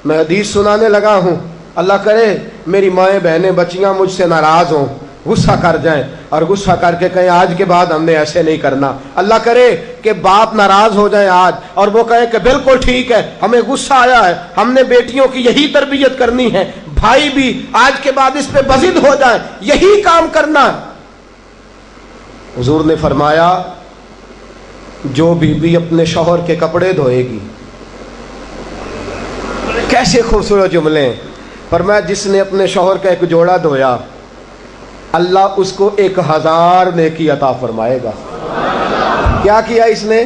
میں حدیث سنانے لگا ہوں، اللہ کرے میری مائیں بہنیں بچیاں مجھ سے ناراض ہوں، غصہ کر جائیں اور غصہ کر کے کہیں آج کے بعد ہم نے ایسے نہیں کرنا۔ اللہ کرے کہ باپ ناراض ہو جائیں آج اور وہ کہیں کہ بالکل ٹھیک ہے، ہمیں غصہ آیا ہے، ہم نے بیٹیوں کی یہی تربیت کرنی ہے، بھائی بھی آج کے بعد اس پہ بضد ہو جائیں، یہی کام کرنا۔ حضور نے فرمایا جو بیوی اپنے شوہر کے کپڑے دھوئے گی، کیسے خوبصورت جملے، فرمایا جس نے اپنے شوہر کا ایک جوڑا دھویا اللہ اس کو 1000 نیکی عطا فرمائے گا۔ کیا کیا اس نے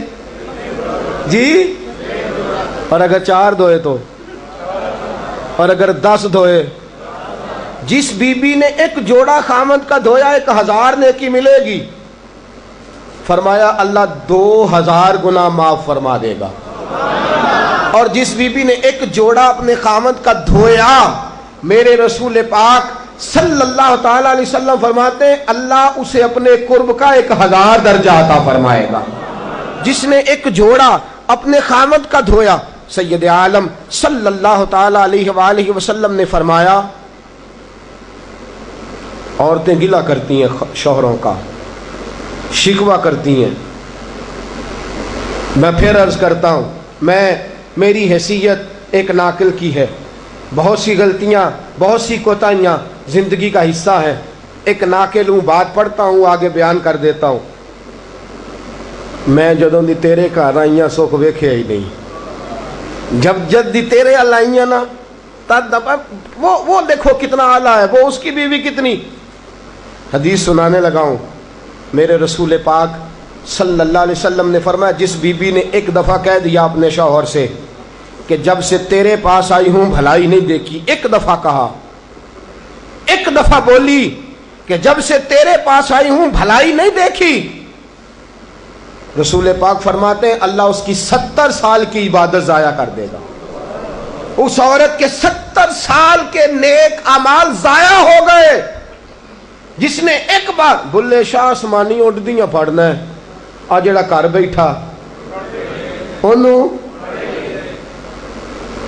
جی؟ اور اگر 4 دھوئے تو، اور اگر 10 دھوئے، جس بی بی نے ایک جوڑا خامد کا دھویا 1000 نیکی ملے گی۔ فرمایا اللہ 2000 گنا معاف فرما دے گا۔ اور جس بی بی نے ایک جوڑا اپنے خامد کا دھویا، میرے رسول پاک صلی اللہ تعالی علیہ وسلم فرماتے ہیں اللہ اسے اپنے قرب کا 1000 درجہ عطا فرمائے گا۔ جس نے ایک جوڑا اپنے خامد کا دھویا، سید عالم صلی اللہ تعالی علیہ وآلہ وسلم نے فرمایا عورتیں گلہ کرتی ہیں شوہروں کا، شکوہ کرتی ہیں۔ میں پھر عرض کرتا ہوں، میری حیثیت ایک ناقل کی ہے، بہت سی غلطیاں، بہت سی کوتاہیاں زندگی کا حصہ ہے، ایک ناقل ہوں، بات پڑھتا ہوں آگے بیان کر دیتا ہوں۔ میں جدوں دی تیرے گھر آئیاں سکھ ویکھیا ہی نہیں، جب دی تیرے ال آئیاں نا تد وہ دیکھو کتنا اعلیٰ ہے، وہ اس کی بیوی کتنی۔ حدیث سنانے لگا ہوں، میرے رسول پاک صلی اللہ علیہ وسلم نے فرمایا جس بی بی نے ایک دفعہ کہہ دیا اپنے شوہر سے کہ جب سے تیرے پاس آئی ہوں بھلائی نہیں دیکھی، ایک دفعہ کہا، ایک دفعہ بولی کہ جب سے تیرے پاس آئی ہوں بھلائی نہیں دیکھی، رسول پاک فرماتے ہیں اللہ اس کی 70 سال کی عبادت ضائع کر دے گا۔ اس عورت کے 70 سال کے نیک اعمال ضائع ہو گئے، جس نے ایک بار بلے شاہ آسمانی اڈدیاں پڑھنا ہے، آ جڑا گھر بیٹھا انہوں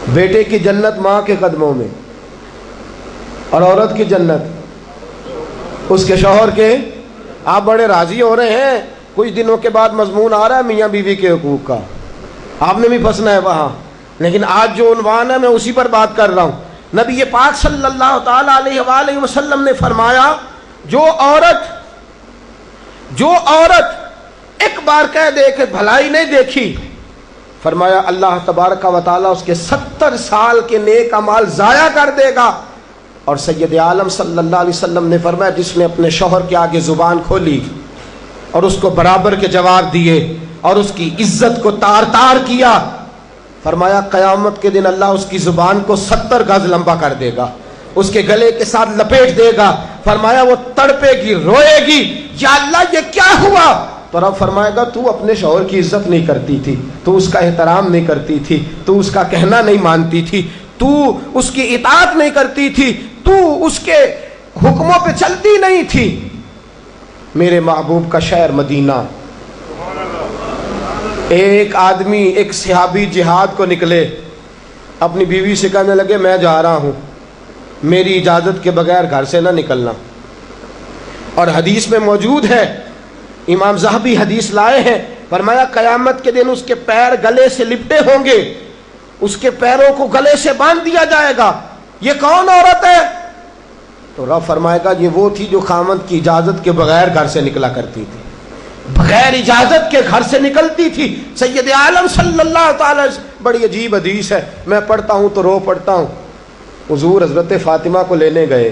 بیٹے کی جنت ماں کے قدموں میں، اور عورت کی جنت اس کے شوہر کے۔ آپ بڑے راضی ہو رہے ہیں، کچھ دنوں کے بعد مضمون آ رہا ہے میاں بیوی کے حقوق کا، آپ نے بھی پھنسنا ہے وہاں، لیکن آج جو عنوان ہے میں اسی پر بات کر رہا ہوں۔ نبی پاک صلی اللہ تعالی علیہ وآلہ وسلم نے فرمایا جو عورت ایک بار کہہ دے کہ بھلائی نہیں دیکھی، فرمایا اللہ تبارک و تعالیٰ اس کے 70 سال کے نیک اعمال ضائع کر دے گا۔ اور سید عالم صلی اللہ علیہ وسلم نے فرمایا جس نے اپنے شوہر کے آگے زبان کھولی اور اس کو برابر کے جواب دیے اور اس کی عزت کو تار تار کیا، فرمایا قیامت کے دن اللہ اس کی زبان کو 70 گز لمبا کر دے گا، اس کے گلے کے ساتھ لپیٹ دے گا۔ فرمایا وہ تڑپے گی، روئے گی، یا اللہ یہ کیا ہوا؟ تو رب فرمائے گا تو اپنے شوہر کی عزت نہیں کرتی تھی، تو اس کا احترام نہیں کرتی تھی، تو اس کا کہنا نہیں مانتی تھی، تو اس کی اطاعت نہیں کرتی تھی، تو اس کے حکموں پہ چلتی نہیں تھی۔ میرے محبوب کا شہر مدینہ، ایک آدمی، ایک صحابی جہاد کو نکلے، اپنی بیوی سے کہنے لگے میں جا رہا ہوں، میری اجازت کے بغیر گھر سے نہ نکلنا۔ اور حدیث میں موجود ہے، امام ذہبی حدیث لائے ہیں، فرمایا قیامت کے دن اس کے پیر گلے سے لپٹے ہوں گے، اس کے پیروں کو گلے سے باندھ دیا جائے گا، یہ کون عورت ہے؟ تو رب فرمائے گا یہ وہ تھی جو خامد کی اجازت کے بغیر گھر سے نکلا کرتی تھی، بغیر اجازت کے گھر سے نکلتی تھی۔ سید عالم صلی اللہ تعالی، بڑی عجیب حدیث ہے، میں پڑھتا ہوں تو رو پڑھتا ہوں۔ حضور حضرت فاطمہ کو لینے گئے،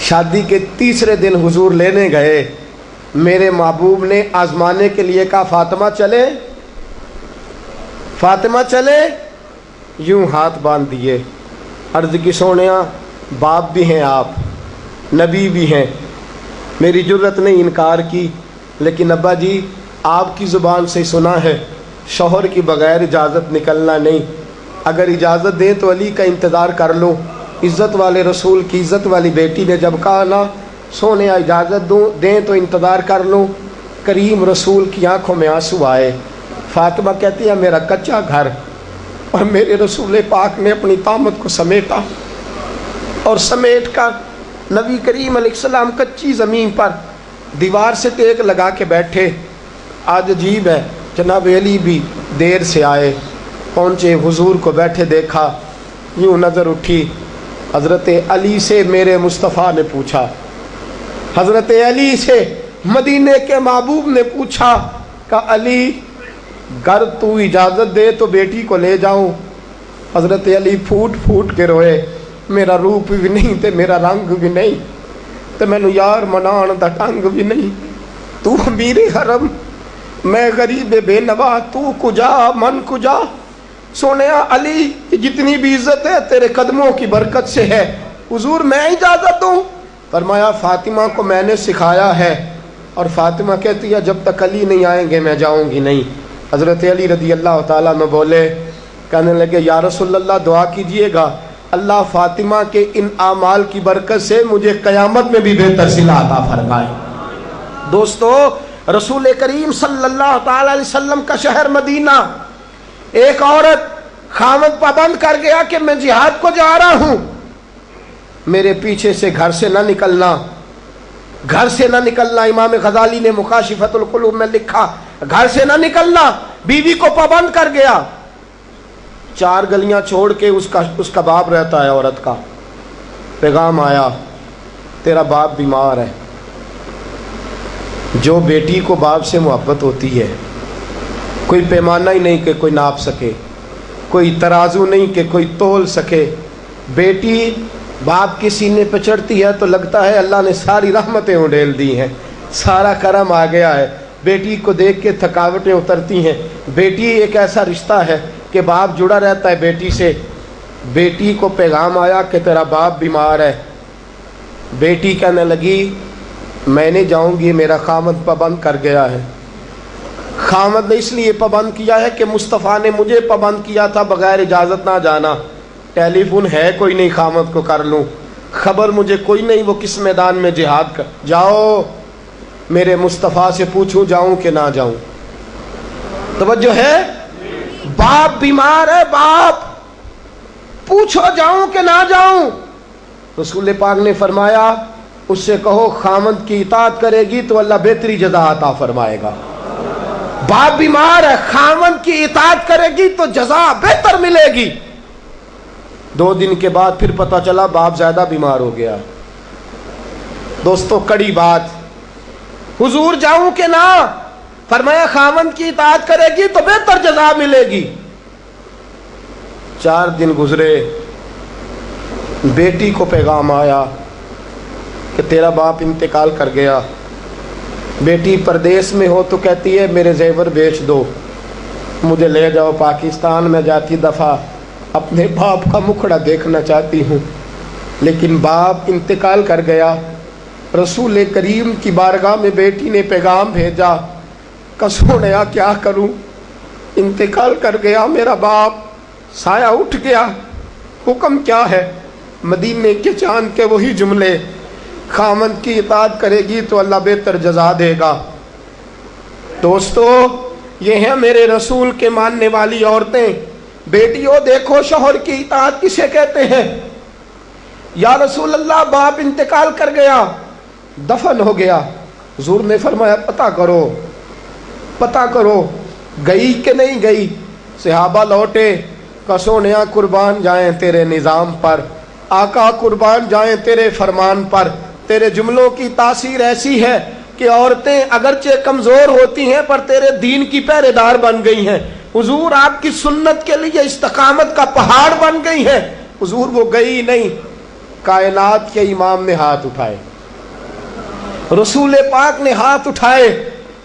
شادی کے تیسرے دن حضور لینے گئے، میرے محبوب نے آزمانے کے لیے کہا فاطمہ چلے، فاطمہ چلے، یوں ہاتھ باندھ دیے، عرض کی سونیا باپ بھی ہیں آپ، نبی بھی ہیں، میری جرت نے انکار کی، لیکن ابا جی آپ کی زبان سے سنا ہے شوہر کی بغیر اجازت نکلنا نہیں، اگر اجازت دیں تو علی کا انتظار کر لو۔ عزت والے رسول کی عزت والی بیٹی نے جب کہا نا سونے اجازت دیں تو انتظار کر لو، کریم رسول کی آنکھوں میں آنسو آئے۔ فاطمہ کہتی ہے میرا کچا گھر اور میرے رسول پاک نے اپنی طامت کو سمیٹا اور سمیٹ کر نبی کریم علیہ السلام کچی زمین پر دیوار سے ٹیک لگا کے بیٹھے. آج عجیب ہے، جناب علی بھی دیر سے آئے، پہنچے، حضور کو بیٹھے دیکھا، یوں نظر اٹھی. حضرت علی سے میرے مصطفیٰ نے پوچھا، حضرت علی سے مدینے کے محبوب نے پوچھا کہ علی گر تو اجازت دے تو بیٹی کو لے جاؤں. حضرت علی پھوٹ پھوٹ کے روئے، میرا روپ بھی نہیں تے میرا رنگ بھی نہیں تے مینوں یار منان دا ٹنگ بھی نہیں. تو امیر حرم، میں غریب بے نوا، تو کجا من کجا. سونیا علی جتنی بھی عزت ہے تیرے قدموں کی برکت سے ہے. حضور میں اجازت دوں؟ فرمایا فاطمہ کو میں نے سکھایا ہے. اور فاطمہ کہتی ہے جب تک علی نہیں آئیں گے میں جاؤں گی نہیں. حضرت علی رضی اللہ تعالیٰ عنہ بولے، کہنے لگے یا رسول اللہ دعا کیجئے گا اللہ فاطمہ کے ان اعمال کی برکت سے مجھے قیامت میں بھی بہتر صلہ عطا فرمائے. دوستو، رسول کریم صلی اللہ تعالی علیہ وسلم کا شہر مدینہ، ایک عورت خامد پابند کر گیا کہ میں جہاد کو جا رہا ہوں، میرے پیچھے سے گھر سے نہ نکلنا، گھر سے نہ نکلنا. امام غزالی نے مکاشفۃ القلوب میں لکھا گھر سے نہ نکلنا. بیوی کو پابند کر گیا. 4 گلیاں چھوڑ کے اس کا باپ رہتا ہے عورت کا. پیغام آیا تیرا باپ بیمار ہے. جو بیٹی کو باپ سے محبت ہوتی ہے کوئی پیمانہ ہی نہیں کہ کوئی ناپ سکے، کوئی ترازو نہیں کہ کوئی تول سکے. بیٹی باپ کے سینے پہ چڑھتی ہے تو لگتا ہے اللہ نے ساری رحمتیں اڈیل دی ہیں، سارا کرم آ گیا ہے. بیٹی کو دیکھ کے تھکاوٹیں اترتی ہیں. بیٹی ایک ایسا رشتہ ہے کہ باپ جڑا رہتا ہے بیٹی سے. بیٹی کو پیغام آیا کہ تیرا باپ بیمار ہے. بیٹی کہنے لگی میں نہیں جاؤں گی، میرا خامد پابند کر گیا ہے. خامد نے اس لیے پابند کیا ہے کہ مصطفیٰ نے مجھے پابند کیا تھا بغیر اجازت نہ جانا. ٹیلی فون ہے کوئی نہیں خامد کو کر لوں، خبر مجھے کوئی نہیں وہ کس میدان میں جہاد کر. جاؤ میرے مصطفیٰ سے پوچھوں جاؤں کہ نہ جاؤں. توجہ ہے، باپ بیمار ہے، باپ پوچھو جاؤں کہ نہ جاؤں. رسول پاک نے فرمایا اس سے کہو خامد کی اطاعت کرے گی تو اللہ بہتری جزا عطا فرمائے گا. باپ بیمار ہے، خامد کی اطاعت کرے گی تو جزا بہتر ملے گی. 2 دن کے بعد پھر پتہ چلا باپ زیادہ بیمار ہو گیا. دوستو کڑی بات، حضور جاؤں کہ نہ؟ فرمایا خامد کی اطاعت کرے گی تو بہتر جزا ملے گی. 4 دن گزرے، بیٹی کو پیغام آیا کہ تیرا باپ انتقال کر گیا. بیٹی پردیس میں ہو تو کہتی ہے میرے زیور بیچ دو، مجھے لے جاؤ پاکستان میں جاتی دفعہ اپنے باپ کا مکھڑا دیکھنا چاہتی ہوں. لیکن باپ انتقال کر گیا. رسول کریم کی بارگاہ میں بیٹی نے پیغام بھیجا کہ سونیا کیا کروں، انتقال کر گیا میرا باپ، سایہ اٹھ گیا، حکم کیا ہے؟ مدینے کے چاند کے وہی جملے، خامد کی اطاعت کرے گی تو اللہ بہتر جزا دے گا. دوستو یہ ہیں میرے رسول کے ماننے والی عورتیں. بیٹیوں دیکھو شوہر کی اطاعت کسے کہتے ہیں. یا رسول اللہ باپ انتقال کر گیا، دفن ہو گیا. حضور نے فرمایا پتہ کرو گئی کہ نہیں گئی. صحابہ لوٹے کہ سونیا قربان جائیں تیرے نظام پر، آقا قربان جائیں تیرے فرمان پر. تیرے جملوں کی تاثیر ایسی ہے کہ عورتیں اگرچہ کمزور ہوتی ہیں پر تیرے دین کی پہرے دار بن گئی ہیں. حضور آپ کی سنت کے لیے استقامت کا پہاڑ بن گئی ہیں. حضور وہ گئی نہیں. کائنات کے امام نے ہاتھ اٹھائے، رسول پاک نے ہاتھ اٹھائے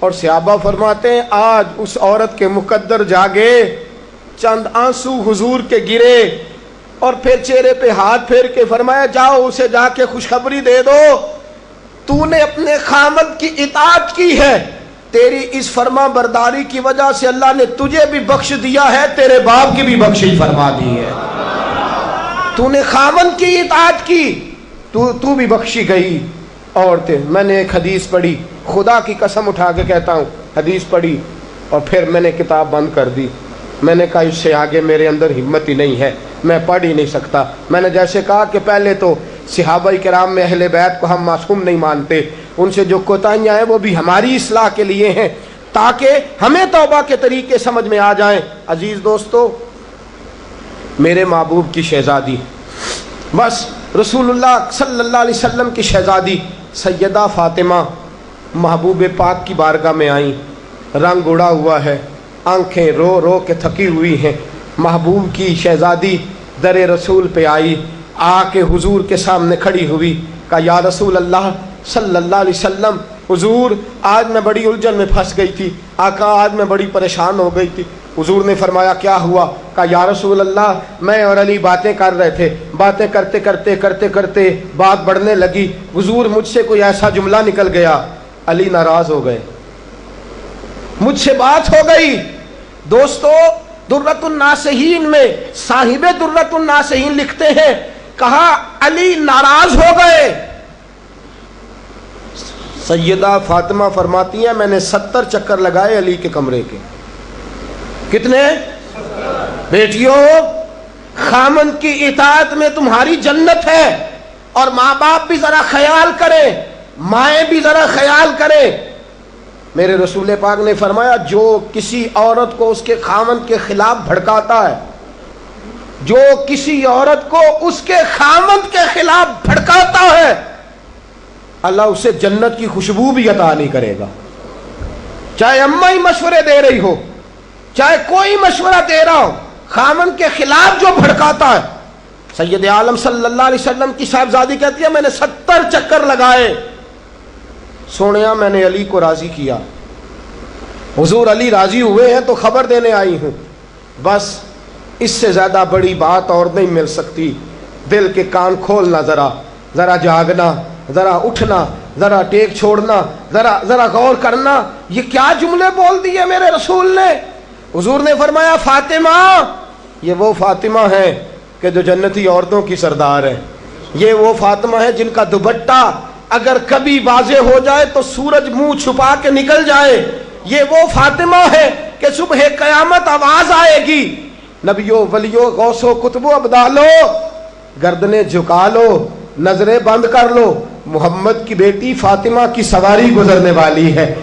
اور صحابہ فرماتے ہیں آج اس عورت کے مقدر جاگے. چند آنسو حضور کے گرے اور پھر چہرے پہ ہاتھ پھیر کے فرمایا جاؤ اسے جا کے خوشخبری دے دو، تو نے اپنے خامد کی اطاعت کی ہے، تیری اس فرما برداری کی وجہ سے اللہ نے تجھے بھی بخش دیا ہے، تیرے باپ کی بھی بخشش فرما دی ہے. تو نے خامد کی اطاعت کی تو بھی بخشی گئی. عورتیں، میں نے ایک حدیث پڑھی، خدا کی قسم اٹھا کے کہتا ہوں، حدیث پڑھی اور پھر میں نے کتاب بند کر دی. میں نے کہا اس سے آگے میرے اندر ہمت ہی نہیں ہے، میں پڑھ ہی نہیں سکتا۔ میں نے جیسے کہا کہ پہلے تو صحابہ کرام میں اہل بیت کو ہم معصوم نہیں مانتے، ان سے جو کوتاہیاں ہیں وہ بھی ہماری اصلاح کے لیے ہیں تاکہ ہمیں توبہ کے طریقے سمجھ میں آ جائیں۔ عزیز دوستو، میرے محبوب کی شہزادی، بس رسول اللہ صلی اللہ علیہ وسلم کی شہزادی سیدہ فاطمہ محبوب پاک کی بارگاہ میں آئیں، رنگ اڑا ہوا ہے، آنکھیں رو رو کے تھکی ہوئی ہیں۔ محبوب کی شہزادی در رسول پہ آئی، آ کے حضور کے سامنے کھڑی ہوئی، کہا یا رسول اللہ صلی اللہ علیہ وسلم، حضور آج میں بڑی الجھن میں پھنس گئی تھی، آقا آج میں بڑی پریشان ہو گئی تھی۔ حضور نے فرمایا کیا ہوا؟ کہا یا رسول اللہ میں اور علی باتیں کر رہے تھے، باتیں کرتے کرتے کرتے کرتے بات بڑھنے لگی، حضور مجھ سے کوئی ایسا جملہ نکل گیا، علی ناراض ہو گئے، مجھ سے بات ہو گئی۔ دوستو درۃ الناصحین میں صاحب درۃ الناصحین لکھتے ہیں، کہا علی ناراض ہو گئے۔ سیدہ فاطمہ فرماتی ہیں میں نے 70 چکر لگائے علی کے کمرے کے۔ کتنے؟ بیٹیوں، خامند کی اطاعت میں تمہاری جنت ہے، اور ماں باپ بھی ذرا خیال کریں، مائیں بھی ذرا خیال کریں۔ میرے رسول پاک نے فرمایا جو کسی عورت کو اس کے خامند کے خلاف بھڑکاتا ہے، جو کسی عورت کو اس کے خامند کے خلاف بھڑکاتا ہے، اللہ اسے جنت کی خوشبو بھی عطا نہیں کرے گا۔ چاہے اماں ہی مشورے دے رہی ہو، چاہے کوئی مشورہ دے رہا ہو، خامند کے خلاف جو بھڑکاتا ہے۔ سید عالم صلی اللہ علیہ وسلم کی صاحبزادی کہتی ہے میں نے 70 چکر لگائے، سونیا میں نے علی کو راضی کیا، حضور علی راضی ہوئے ہیں تو خبر دینے آئی ہوں، بس اس سے زیادہ بڑی بات اور نہیں مل سکتی۔ دل کے کان کھولنا، ذرا جاگنا، ذرا اٹھنا، ذرا ٹیک چھوڑنا، ذرا غور کرنا، یہ کیا جملے بول دیے میرے رسول نے۔ حضور نے فرمایا فاطمہ، یہ وہ فاطمہ ہے کہ جو جنتی عورتوں کی سردار ہے، یہ وہ فاطمہ ہے جن کا دوپٹہ اگر کبھی واضح ہو جائے تو سورج منہ چھپا کے نکل جائے، یہ وہ فاطمہ ہے کہ صبح قیامت آواز آئے گی، نبیوں ولیوں غوثوں کتبوں ابدالو گردنیں جھکا لو، نظریں بند کر لو، محمد کی بیٹی فاطمہ کی سواری گزرنے والی ہے۔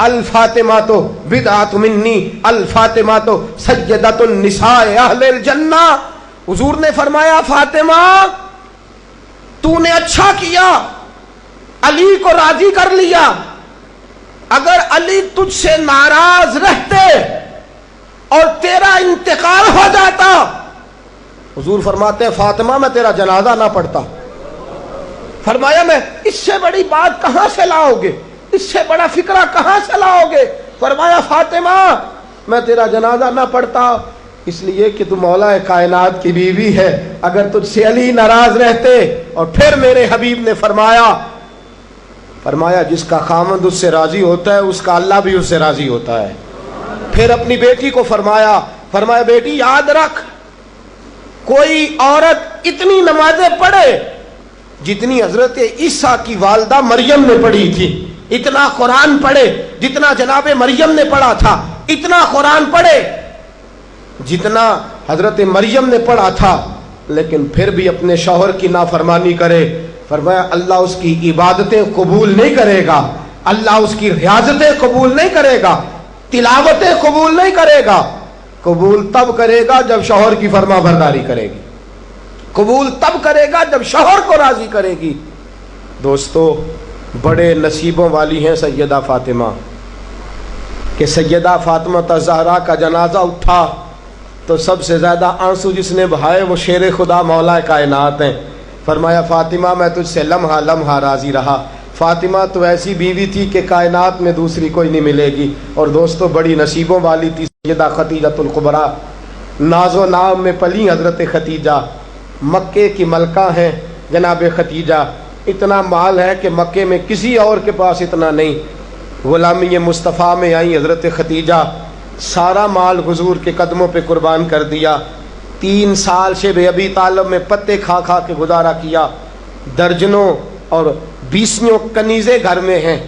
الفاطمہ تو بدعت منی، الفاطمہ تو سیدۃ النساء اہل الجنہ۔ حضور نے فرمایا فاطمہ تو نے اچھا کیا، علی کو راضی کر لیا، اگر علی تجھ سے ناراض رہتے اور تیرا انتقال ہو جاتا، حضور فرماتے ہیں فاطمہ میں تیرا جنازہ نہ پڑھتا۔ فرمایا میں اس سے بڑی بات کہاں سے لاؤ گے، اس سے بڑا فکرہ کہاں سے لاؤ گے؟ فرمایا فاطمہ میں تیرا جنازہ نہ پڑھتا اس لیے کہ تو مولا کائنات کی بیوی ہے، اگر تجھ سے علی ناراض رہتے۔ اور پھر میرے حبیب نے فرمایا جس کا خامند اس سے راضی ہوتا ہے اس کا اللہ بھی اس سے راضی ہوتا ہے۔ پھر اپنی بیٹی کو فرمایا بیٹی یاد رکھ، کوئی عورت اتنی نمازیں پڑھے جتنی حضرت عیسیٰ کی والدہ مریم نے پڑھی تھی، اتنا قرآن پڑھے جتنا جناب مریم نے پڑھا تھا، اتنا قرآن پڑھے جتنا حضرت مریم نے پڑھا تھا، لیکن پھر بھی اپنے شوہر کی نافرمانی کرے۔ فرمایا اللہ اس کی عبادتیں قبول نہیں کرے گا، اللہ اس کی ریاضتیں قبول نہیں کرے گا، تلاوتیں قبول نہیں کرے گا، قبول تب کرے گا جب شوہر کی فرما برداری کرے گی، قبول تب کرے گا جب شوہر کو راضی کرے گی۔ دوستو بڑے نصیبوں والی ہیں سیدہ فاطمہ کہ سیدہ فاطمہ الزہرا کا جنازہ اٹھا تو سب سے زیادہ آنسو جس نے بہائے وہ شیر خدا مولا کائنات ہیں۔ فرمایا فاطمہ میں تجھ سے لمحہ لمحہ راضی رہا، فاطمہ تو ایسی بیوی تھی کہ کائنات میں دوسری کوئی نہیں ملے گی۔ اور دوستو بڑی نصیبوں والی تھی سیدہ خدیجہ الکبریٰ، ناز و نام میں پلی حضرت خدیجہ، مکے کی ملکہ ہیں جناب خدیجہ، اتنا مال ہے کہ مکے میں کسی اور کے پاس اتنا نہیں۔ غلامی مصطفیٰ میں آئی حضرت خدیجہ، سارا مال حضور کے قدموں پہ قربان کر دیا، 3 سال شیب ابی طالب میں پتے کھا کھا کے گزارا کیا، درجنوں اور 20 کنیزیں گھر میں ہیں،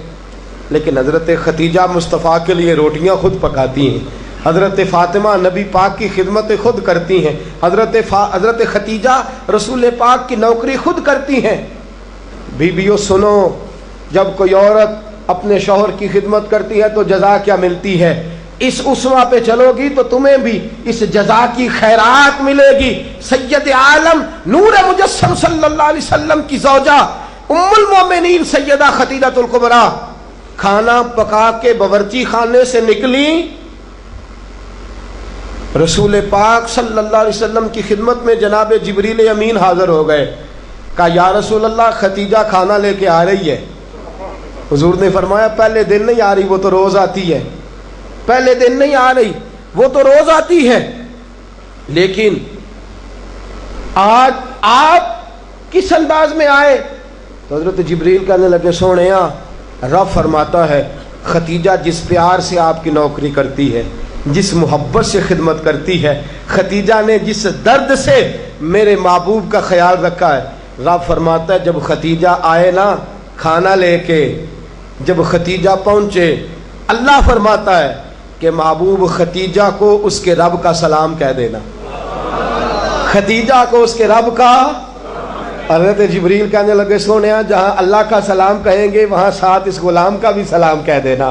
لیکن حضرت خدیجہ مصطفیٰ کے لیے روٹیاں خود پکاتی ہیں، حضرت فاطمہ نبی پاک کی خدمت خود کرتی ہیں، حضرت خدیجہ رسول پاک کی نوکری خود کرتی ہیں۔ بیویوں سنو، جب کوئی عورت اپنے شوہر کی خدمت کرتی ہے تو جزا کیا ملتی ہے؟ اس اسوہ پہ چلو گی تو تمہیں بھی اس جزا کی خیرات ملے گی۔ سید عالم نور مجسم صلی اللہ علیہ وسلم کی زوجہ ام المومنین سیدہ خدیجہ الکبریٰ کھانا پکا کے باورچی خانے سے نکلی، رسول پاک صلی اللہ علیہ وسلم کی خدمت میں جناب جبریل امین حاضر ہو گئے۔ کہا یا رسول اللہ خدیجہ کھانا لے کے آ رہی ہے۔ حضور نے فرمایا پہلے دن نہیں آ رہی، وہ تو روز آتی ہے۔ پہلے دن نہیں آ رہی، وہ تو روز آتی ہے، لیکن آج آپ کس انداز میں آئے؟ تو حضرت جبریل کہنے لگے سونیا، رب فرماتا ہے خدیجہ جس پیار سے آپ کی نوکری کرتی ہے، جس محبت سے خدمت کرتی ہے، خدیجہ نے جس درد سے میرے محبوب کا خیال رکھا ہے، رب فرماتا ہے جب خدیجہ آئے نا کھانا لے کے، جب خدیجہ پہنچے، اللہ فرماتا ہے کہ محبوب خدیجہ کو اس کے رب کا سلام کہہ دینا، خدیجہ کو اس کے رب کا۔ حضرت جبریل کہنے لگے سونیا جہاں اللہ کا سلام کہیں گے وہاں ساتھ اس غلام کا بھی سلام کہہ دینا۔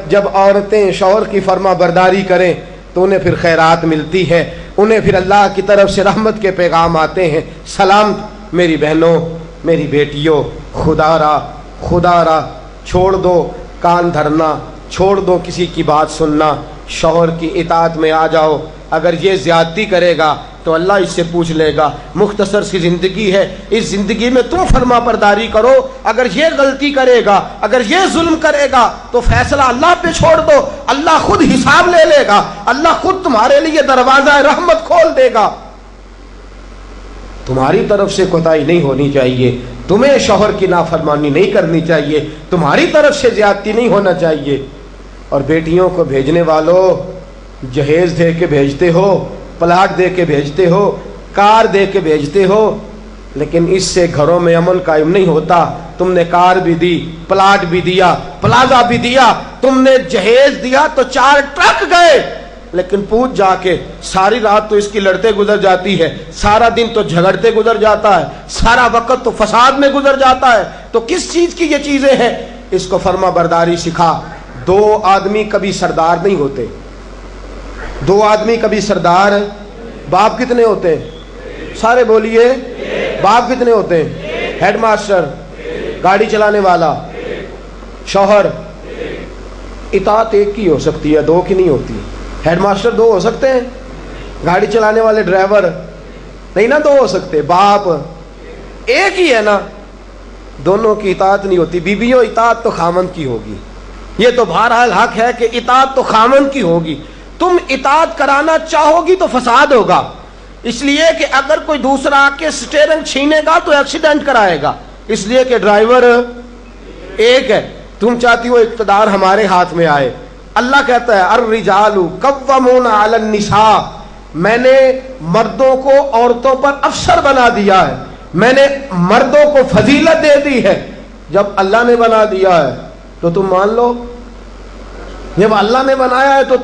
جب عورتیں شوہر کی فرما برداری کریں تو انہیں پھر خیرات ملتی ہے، انہیں پھر اللہ کی طرف سے رحمت کے پیغام آتے ہیں۔ سلام میری بہنوں، میری بیٹیوں، خدا را چھوڑ دو کان دھرنا، چھوڑ دو کسی کی بات سننا، شوہر کی اطاعت میں آ جاؤ۔ اگر یہ زیادتی کرے گا تو اللہ اس سے پوچھ لے گا۔ مختصر سی زندگی ہے، اس زندگی میں تم فرما برداری کرو۔ اگر یہ غلطی کرے گا، اگر یہ ظلم کرے گا تو فیصلہ اللہ پہ چھوڑ دو، اللہ خود حساب لے لے گا، اللہ خود تمہارے لیے دروازہ رحمت کھول دے گا۔ تمہاری طرف سے کوتاہی نہیں ہونی چاہیے، تمہیں شوہر کی نافرمانی نہیں کرنی چاہیے، تمہاری طرف سے زیادتی نہیں ہونا چاہیے۔ اور بیٹیوں کو بھیجنے والوں، جہیز دے کے بھیجتے ہو، پلاٹ دے کے بھیجتے ہو، کار دے کے بھیجتے ہو، لیکن اس سے گھروں میں امن قائم نہیں ہوتا۔ تم نے کار بھی دی، پلاٹ بھی دیا، پلازا بھی دیا، تم نے جہیز دیا تو 4 ٹرک گئے، لیکن پوچھ جا کے ساری رات تو اس کی لڑتے گزر جاتی ہے، سارا دن تو جھگڑتے گزر جاتا ہے، سارا وقت تو فساد میں گزر جاتا ہے، تو کس چیز کی یہ چیزیں ہیں؟ اس کو فرما برداری سکھا۔ 2 آدمی کبھی سردار نہیں ہوتے، 2 آدمی کبھی سردار۔ باپ کتنے ہوتے ہیں؟ سارے بولیے، باپ کتنے ہوتے ہیں؟ ہیڈ ماسٹر، گاڑی چلانے والا، شوہر۔ اطاعت ایک کی ہو سکتی ہے، 2 کی نہیں ہوتی۔ ہیڈ ماسٹر 2 ہو سکتے ہیں، گاڑی چلانے والے ڈرائیور نہیں نا 2 ہو سکتے، باپ ایک ہی ہے نا، دونوں کی اطاعت نہیں ہوتی۔ بیویوں اطاعت تو خامند کی ہوگی، یہ تو بہرحال حق ہے کہ اطاعت تو خامند کی ہوگی۔ تم اطاعت کرانا چاہو گی تو فساد ہوگا، اس لیے کہ اگر کوئی دوسرا آ کے سٹیئرنگ چھینے گا تو ایکسیڈنٹ کرائے گا، اس لیے کہ ڈرائیور ایک ہے۔ تم چاہتی ہو اقتدار ہمارے ہاتھ میں آئے، اللہ کہتا ہے الرجال قوامون علی النساء، میں نے مردوں کو عورتوں پر افسر بنا دیا ہے، میں نے مردوں کو فضیلت دے دی ہے۔ جب اللہ نے بنا دیا ہے تو تم مان لو، جب اللہ نے بنایا ہے تو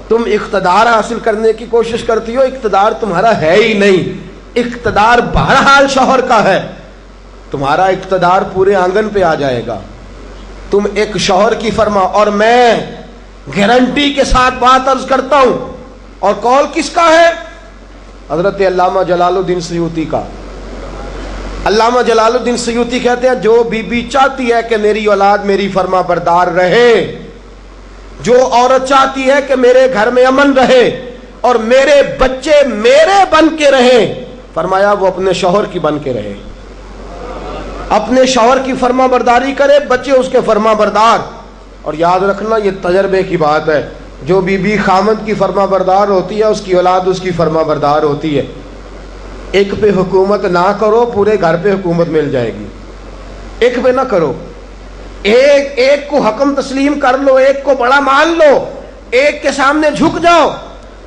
تم اقتدار حاصل کرنے کی کوشش کرتی ہو، اقتدار تمہارا ہے ہی نہیں، اقتدار بہرحال شوہر کا ہے، تمہارا اقتدار پورے آنگن پہ آ جائے گا۔ تم ایک شوہر کی فرما، اور میں گارنٹی کے ساتھ بات عرض کرتا ہوں، اور قول کس کا ہے؟ حضرت علامہ جلال الدین سیوطی کا۔ علامہ جلال الدین سیوطی کہتے ہیں جو بی چاہتی ہے کہ میری اولاد میری فرما بردار رہے، جو عورت چاہتی ہے کہ میرے گھر میں امن رہے اور میرے بچے میرے بن کے رہیں، فرمایا وہ اپنے شوہر کی بن کے رہے، اپنے شوہر کی فرما برداری کرے، بچے اس کے فرما بردار۔ اور یاد رکھنا یہ تجربے کی بات ہے، جو بی خامند کی فرما بردار ہوتی ہے اس کی اولاد اس کی فرما بردار ہوتی ہے۔ ایک پہ حکومت نہ کرو، پورے گھر پہ حکومت مل جائے گی، ایک پہ نہ کرو، ایک کو حکم تسلیم کر لو، ایک کو بڑا مان لو، ایک کے سامنے جھک جاؤ،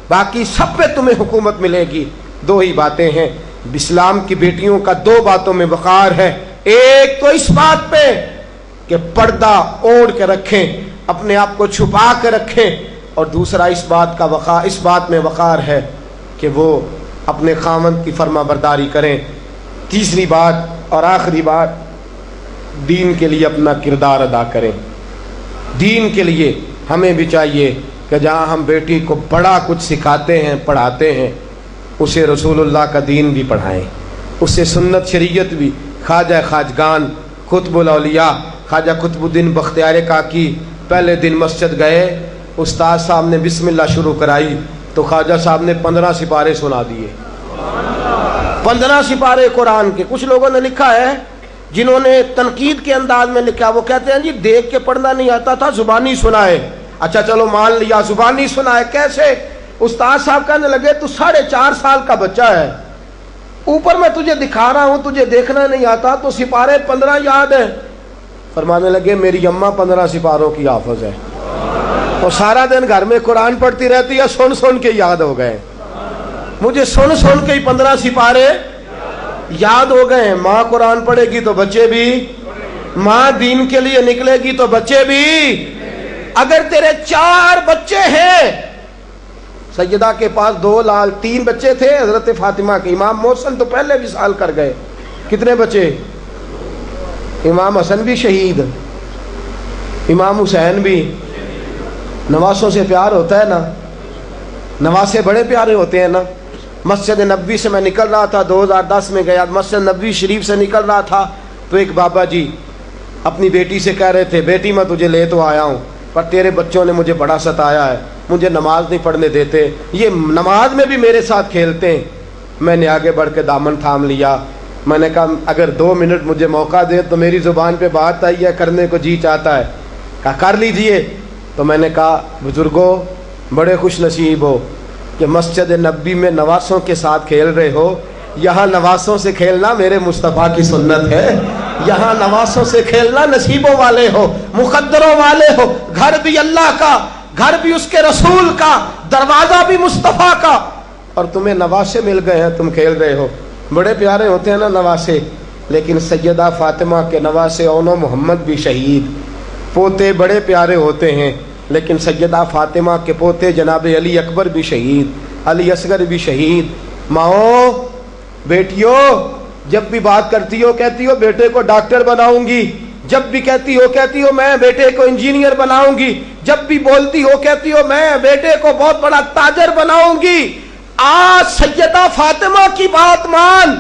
باقی سب پہ تمہیں حکومت ملے گی۔ 2 ہی باتیں ہیں اسلام کی بیٹیوں کا، 2 باتوں میں وقار ہے۔ ایک تو اس بات پہ کہ پردہ اوڑھ کے رکھیں، اپنے آپ کو چھپا کے رکھیں، اور دوسرا اس بات میں وقار ہے کہ وہ اپنے خاوند کی فرما برداری کریں. تیسری بات اور آخری بات، دین کے لیے اپنا کردار ادا کریں. دین کے لیے ہمیں بھی چاہیے کہ جہاں ہم بیٹی کو بڑا کچھ سکھاتے ہیں پڑھاتے ہیں، اسے رسول اللہ کا دین بھی پڑھائیں، اسے سنت شریعت بھی. خواجہ خواجگان قطب الاولیاء خواجہ قطب الدین بختیار کاکی پہلے دن مسجد گئے، استاد صاحب نے بسم اللہ شروع کرائی تو خواجہ صاحب نے 15 سپارے سنا دیے. 15 سپارے قرآن کے. کچھ لوگوں نے لکھا ہے جنہوں نے تنقید کے انداز میں لکھا، وہ کہتے ہیں جی دیکھ کے پڑھنا نہیں آتا تھا، زبانی سنائے. اچھا چلو مان لیا زبانی سنائے. کیسے؟ استاد صاحب کہنے لگے تو 4.5 سال کا بچہ ہے، اوپر میں تجھے دکھا رہا ہوں، تجھے دیکھنا نہیں آتا تو سپارے 15 یاد ہیں. فرمانے لگے میری اماں 15 سپاروں کی حافظ ہے، تو سارا دن گھر میں قرآن پڑھتی رہتی ہے، سن سن کے یاد ہو گئے. مجھے سن سن کے ہی 15 سپارے یاد ہو گئے. ماں قرآن پڑھے گی تو بچے بھی، ماں دین کے لیے نکلے گی تو بچے بھی. اگر تیرے 4 بچے ہیں، سیدہ کے پاس 3 بچے تھے حضرت فاطمہ کے. امام محسن تو پہلے وصال کر گئے. کتنے بچے؟ امام حسن بھی شہید، امام حسین بھی. نواسوں سے پیار ہوتا ہے نا، نواسے بڑے پیارے ہوتے ہیں نا. مسجد نبوی سے میں نکل رہا تھا، 2010 میں گیا، مسجد نبوی شریف سے نکل رہا تھا تو ایک بابا جی اپنی بیٹی سے کہہ رہے تھے بیٹی میں تجھے لے تو آیا ہوں پر تیرے بچوں نے مجھے بڑا ستایا ہے، مجھے نماز نہیں پڑھنے دیتے، یہ نماز میں بھی میرے ساتھ کھیلتے ہیں. میں نے آگے بڑھ کے دامن تھام لیا. میں نے کہا اگر 2 منٹ مجھے موقع دے تو میری زبان پہ بات آئی ہے، کرنے کو جی چاہتا ہے. کہا کر لیجئے. تو میں نے کہا بزرگوں بڑے خوش نصیب ہو کہ مسجد نبوی میں نواسوں کے ساتھ کھیل رہے ہو. یہاں نواسوں سے کھیلنا میرے مصطفیٰ کی سنت ہے. یہاں نواسوں سے کھیلنا نصیبوں والے ہو، مقدروں والے ہو. گھر بھی اللہ کا، گھر بھی اس کے رسول کا، دروازہ بھی مصطفیٰ کا، اور تمہیں نواسے مل گئے ہیں، تم کھیل رہے ہو. بڑے پیارے ہوتے ہیں نا نواسے. لیکن سیدہ فاطمہ کے نواسے اونو محمد بھی شہید. پوتے بڑے پیارے ہوتے ہیں لیکن سیدہ فاطمہ کے پوتے جناب علی اکبر بھی شہید، علی اصغر بھی شہید. ماؤں بیٹیوں جب بھی بات کرتی ہو کہتی ہو بیٹے کو ڈاکٹر بناؤں گی، جب بھی کہتی ہو میں بیٹے کو انجینئر بناؤں گی، جب بھی بولتی ہو کہتی ہو میں بیٹے کو بہت بڑا تاجر بناؤں گی. آج سیدہ فاطمہ کی بات مان،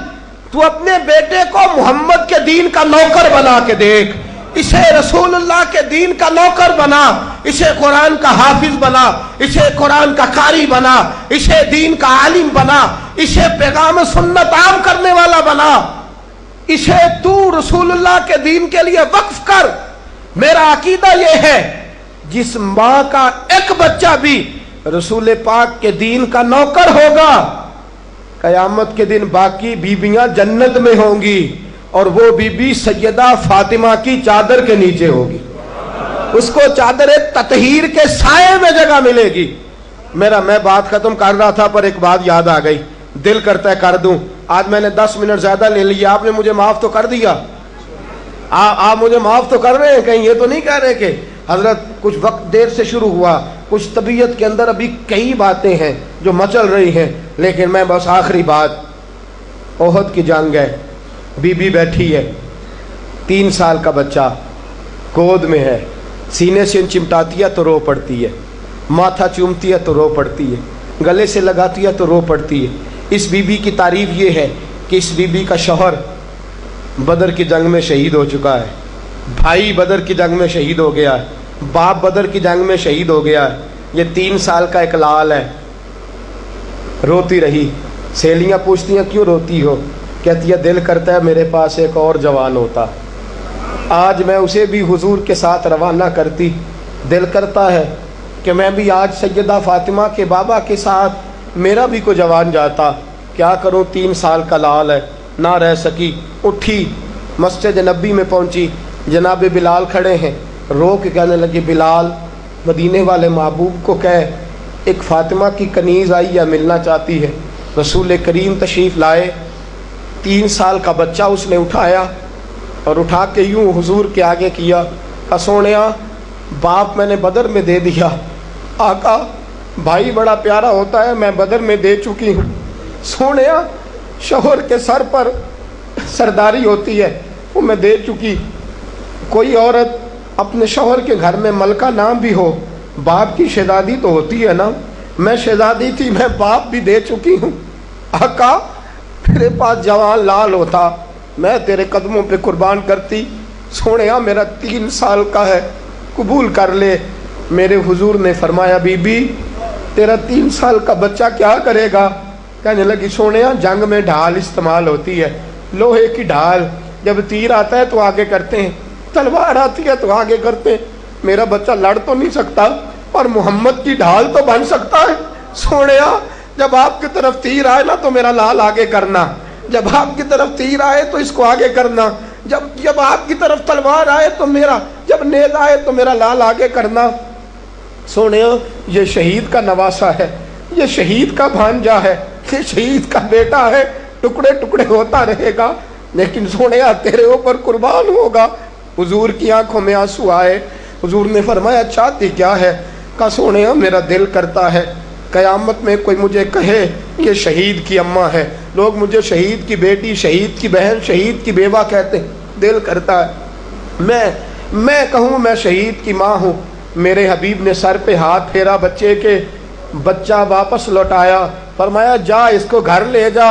تو اپنے بیٹے کو محمد کے دین کا نوکر بنا کے دیکھ، اسے رسول اللہ کے دین کا نوکر بنا، اسے قرآن کا حافظ بنا، اسے قرآن کا قاری بنا، اسے دین کا عالم بنا، اسے پیغام سنت عام کرنے والا بنا، اسے تو رسول اللہ کے دین کے لیے وقف کر. میرا عقیدہ یہ ہے جس ماں کا ایک بچہ بھی رسول پاک کے دین کا نوکر ہوگا، قیامت کے دن باقی بیویاں جنت میں ہوں گی اور وہ بی بی سیدہ فاطمہ کی چادر کے نیچے ہوگی. اس کو چادر تطہیر کے سائے میں جگہ ملے گی. میں بات ختم کر رہا تھا پر ایک بات یاد آ گئی، دل کرتا ہے کر دوں. آج میں نے 10 منٹ زیادہ لے لیا، آپ نے مجھے معاف تو کر دیا. آپ مجھے معاف تو کر رہے ہیں، کہیں یہ تو نہیں کہہ رہے کہ حضرت کچھ وقت دیر سے شروع ہوا، کچھ طبیعت کے اندر ابھی کئی باتیں ہیں جو مچل رہی ہیں. لیکن میں بس آخری بات، احد کی جنگ ہے، بی بی بیٹھی ہے، 3 سال کا بچہ گود میں ہے، سینے سے چمٹاتی ہے تو رو پڑتی ہے، ماتھا چومتی ہے تو رو پڑتی ہے، گلے سے لگاتی ہے تو رو پڑتی ہے. اس بی بی کی تعریف یہ ہے کہ اس بی بی کا شوہر بدر کی جنگ میں شہید ہو چکا ہے، بھائی بدر کی جنگ میں شہید ہو گیا ہے، باپ بدر کی جنگ میں شہید ہو گیا ہے. یہ 3 سال کا ایک لال ہے. روتی رہی. سہیلیاں پوچھتی ہیں کیوں روتی ہو؟ کہتی ہے دل کرتا ہے میرے پاس ایک اور جوان ہوتا، آج میں اسے بھی حضور کے ساتھ روانہ کرتی. دل کرتا ہے کہ میں بھی آج سیدہ فاطمہ کے بابا کے ساتھ میرا بھی کوئی جوان جاتا. کیا کروں، 3 سال کا لال ہے. نہ رہ سکی، اٹھی مسجد نبی میں پہنچی. جناب بلال کھڑے ہیں، رو کے کہنے لگی بلال مدینے والے محبوب کو کہے ایک فاطمہ کی کنیز آئی ہے، ملنا چاہتی ہے. رسول کریم تشریف لائے. 3 سال کا بچہ اس نے اٹھایا اور اٹھا کے یوں حضور کے آگے کیا، سونیا باپ میں نے بدر میں دے دیا، آقا بھائی بڑا پیارا ہوتا ہے، میں بدر میں دے چکی ہوں۔ سونیا شوہر کے سر پر سرداری ہوتی ہے، وہ میں دے چکی۔ کوئی عورت اپنے شوہر کے گھر میں ملکہ نام بھی ہو، باپ کی شہزادی تو ہوتی ہے نا، میں شہزادی تھی، میں باپ بھی دے چکی ہوں۔ آقا میرے پاس جوان لال ہوتا، میں تیرے قدموں پہ قربان کرتی۔ سونیا میرا 3 سال کا ہے، قبول کر لے۔ میرے حضور نے فرمایا بی بی تیرا 3 سال کا بچہ کیا کرے گا؟ کہنے لگی سونیا جنگ میں ڈھال استعمال ہوتی ہے، لوہے کی ڈھال، جب تیر آتا ہے تو آگے کرتے ہیں، تلوار آتی ہے تو آگے کرتے ہیں، میرا بچہ لڑ تو نہیں سکتا اور محمد کی ڈھال تو بن سکتا ہے۔ سونیا جب آپ کی طرف تیر آئے نا تو میرا لال آگے کرنا، جب آپ کی طرف تیر آئے تو اس کو آگے کرنا، جب آپ کی طرف تلوار آئے تو میرا، جب نیز آئے تو میرا لال آگے کرنا۔ سونیا یہ شہید کا نواسا ہے، یہ شہید کا بھانجا ہے، یہ شہید کا بیٹا ہے، ٹکڑے ٹکڑے ہوتا رہے گا، لیکن سونیا تیرے اوپر قربان ہوگا۔ حضور کی آنکھوں میں آنسو آئے۔ حضور نے فرمایا چاہتی کیا ہے؟ کہا سونیا میرا دل کرتا ہے قیامت میں کوئی مجھے کہے یہ شہید کی اماں ہے، لوگ مجھے شہید کی بیٹی، شہید کی بہن، شہید کی بیوہ کہتے ہیں، دل کرتا ہے میں کہوں میں شہید کی ماں ہوں۔ میرے حبیب نے سر پہ ہاتھ پھیرا بچے کے، بچہ واپس لوٹایا، فرمایا جا اس کو گھر لے جا،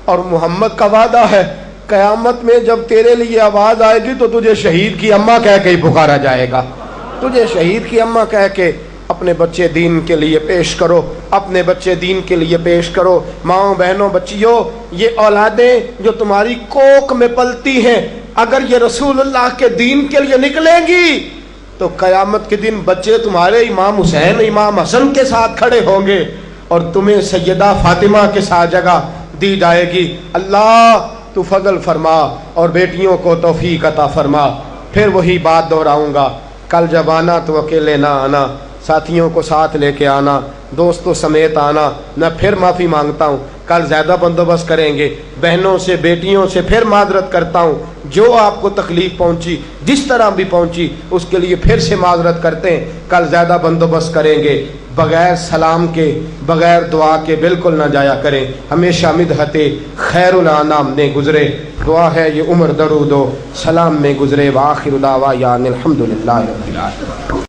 اور محمد کا وعدہ ہے قیامت میں جب تیرے لیے آواز آئے گی تو تجھے شہید کی اماں کہہ کے ہی پکارا جائے گا، تجھے شہید کی اماں کہہ کے۔ اپنے بچے دین کے لیے پیش کرو، اپنے بچے دین کے لیے پیش کرو۔ ماؤں بہنوں بچیوں، یہ اولادیں جو تمہاری کوکھ میں پلتی ہیں، اگر یہ رسول اللہ کے دین کے لیے نکلیں گی تو قیامت کے دن بچے تمہارے امام حسین امام حسن کے ساتھ کھڑے ہوں گے اور تمہیں سیدہ فاطمہ کے ساتھ جگہ دی جائے گی۔ اللہ تو فضل فرما اور بیٹیوں کو توفیق عطا فرما۔ پھر وہی بات دہراؤں گا، کل جب آنا تو اکیلے نہ آنا، ساتھیوں کو ساتھ لے کے آنا، دوستوں سمیت آنا۔ میں پھر معافی مانگتا ہوں، کل زیادہ بندوبست کریں گے، بہنوں سے بیٹیوں سے پھر معذرت کرتا ہوں، جو آپ کو تکلیف پہنچی جس طرح بھی پہنچی اس کے لیے پھر سے معذرت کرتے ہیں، کل زیادہ بندوبست کریں گے۔ بغیر سلام کے بغیر دعا کے بالکل نہ جایا کریں، ہمیشہ مدحت خیر الانام نے گزرے۔ دعا ہے یہ عمر درود و سلام میں گزرے۔ وآخر دعوانا الحمدللہ رب العالمین۔